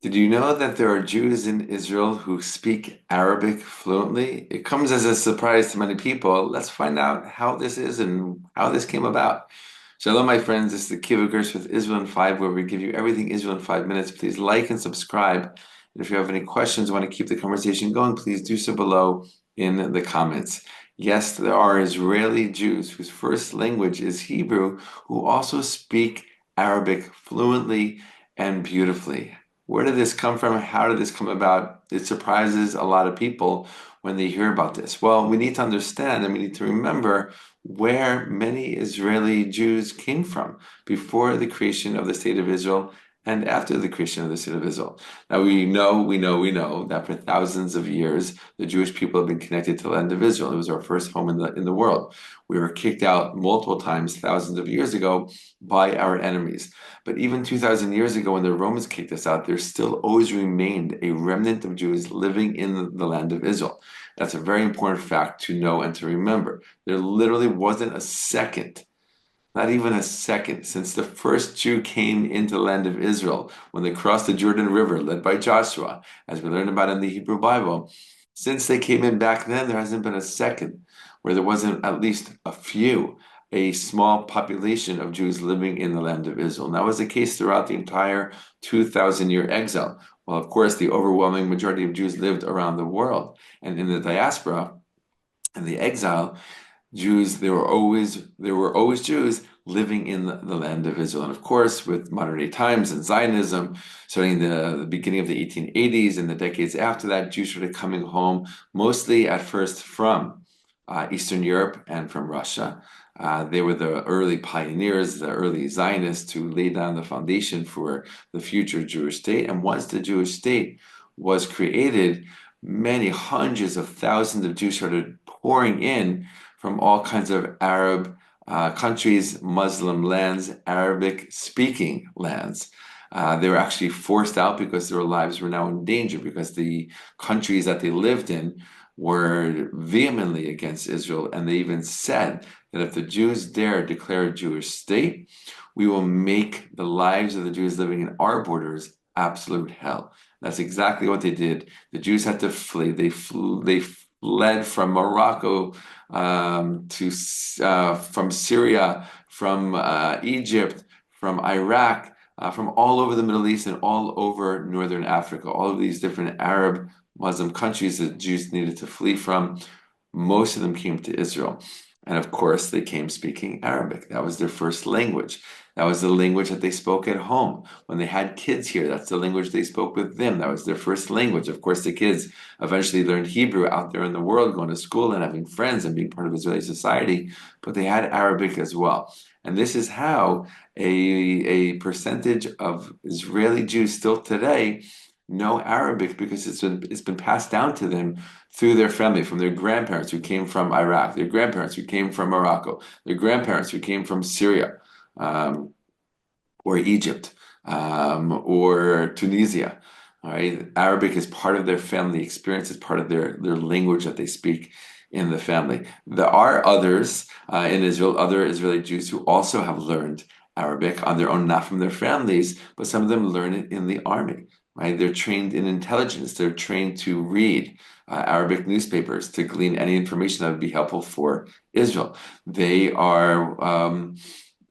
Did you know that there are Jews in Israel who speak Arabic fluently? It comes as a surprise to many people. Let's find out how this is and how this came about. Shalom, my friends. This is the Kiva Curse with Israel in 5, where we give you everything Israel in 5 minutes. Please like and subscribe. And if you have any questions, want to keep the conversation going, please do so below in the comments. Yes, there are Israeli Jews whose first language is Hebrew who also speak Arabic fluently and beautifully. Where did this come from? How did this come about? It surprises a lot of people when they hear about this. Well, we need to understand and we need to remember where many Israeli Jews came from before the creation of the state of Israel and after the creation of the state of Israel. Now we know that for thousands of years the Jewish people have been connected to the land of Israel. It was our first home in the world. We were kicked out multiple times thousands of years ago by our enemies. But even 2,000 years ago, when the Romans kicked us out, there still always remained a remnant of Jews living in the land of Israel. That's a very important fact to know and to remember. There literally wasn't a second, not even a second, since the first Jew came into the land of Israel when they crossed the Jordan River, led by Joshua, as we learn about in the Hebrew Bible. Since they came in back then, there hasn't been a second where there wasn't at least a small population of Jews living in the land of Israel. And that was the case throughout the entire 2,000-year exile. Well, of course, the overwhelming majority of Jews lived around the world. And in the diaspora and the exile, there were always Jews living in the land of Israel. And of course, with modern day times and Zionism, starting the beginning of the 1880s and the decades after that, Jews started coming home, mostly at first from Eastern Europe and from Russia. They were the early pioneers, the early Zionists who laid down the foundation for the future Jewish state. And once the Jewish state was created, many hundreds of thousands of Jews started pouring in from all kinds of Arab countries, Muslim lands, Arabic speaking lands. They were actually forced out because their lives were now in danger because the countries that they lived in were vehemently against Israel. And they even said that if the Jews dare declare a Jewish state, we will make the lives of the Jews living in our borders absolute hell. That's exactly what they did. The Jews had to flee. They fled from Morocco from Syria, from Egypt, from Iraq, from all over the Middle East and all over Northern Africa. All of these different Arab Muslim countries that Jews needed to flee from. Most of them came to Israel. And of course, they came speaking Arabic. That was their first language. That was the language that they spoke at home. When they had kids here, that's the language they spoke with them. That was their first language. Of course, the kids eventually learned Hebrew out there in the world, going to school and having friends and being part of Israeli society, but they had Arabic as well. And this is how a percentage of Israeli Jews still today know Arabic because it's been passed down to them through their family, from their grandparents who came from Iraq, their grandparents who came from Morocco, their grandparents who came from Syria, um, or Egypt, or Tunisia. All right, Arabic is part of their family experience, it's part of their language that they speak in the family. There are others in Israel, other Israeli Jews who also have learned Arabic on their own, not from their families, but some of them learn it in the army. Right? They're trained in intelligence. They're trained to read Arabic newspapers to glean any information that would be helpful for Israel. They are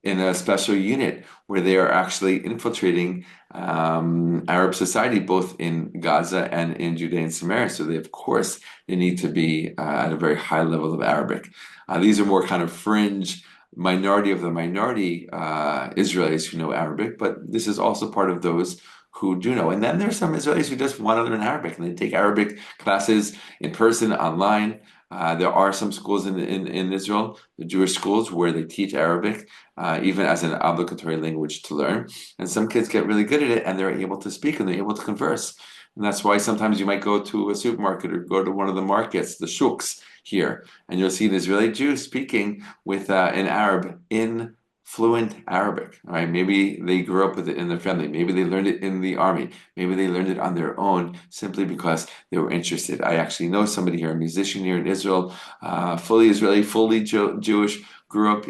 in a special unit where they are actually infiltrating Arab society, both in Gaza and in Judea and Samaria. So they, of course, they need to be at a very high level of Arabic. These are more kind of fringe minority of the minority Israelis who know Arabic, but this is also part of those who do know. And then there's some Israelis who just want to learn Arabic and they take Arabic classes in person, online. There are some schools in Israel, the Jewish schools, where they teach Arabic, even as an obligatory language to learn. And some kids get really good at it and they're able to speak and they're able to converse. And that's why sometimes you might go to a supermarket or go to one of the markets, the shuks here, and you'll see an Israeli Jew speaking with an Arab in fluent Arabic, right? Maybe they grew up with it in their family. Maybe they learned it in the army. Maybe they learned it on their own simply because they were interested. I actually know somebody here, a musician here in Israel, fully Israeli, fully Jewish, grew up,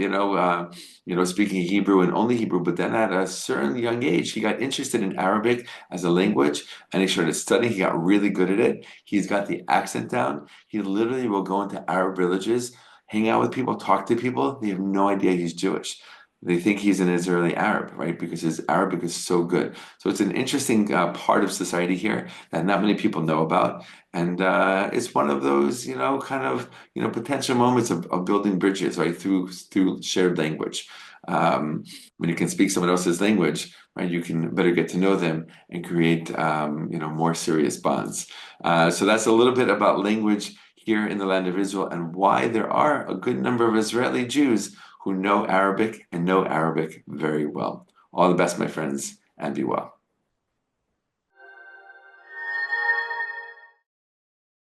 speaking Hebrew and only Hebrew, but then at a certain young age, he got interested in Arabic as a language and he started studying. He got really good at it. He's got the accent down. He literally will go into Arab villages, hang out with people, talk to people. They have no idea he's Jewish. They think he's an Israeli Arab, right? Because his Arabic is so good. So it's an interesting part of society here that not many people know about. And it's one of those, kind of, potential moments of building bridges, right? Through shared language. Um, when you can speak someone else's language, right, you can better get to know them and create, more serious bonds. So that's a little bit about language here in the land of Israel and why there are a good number of Israeli Jews who know Arabic and know Arabic very well. All the best, my friends, and be well.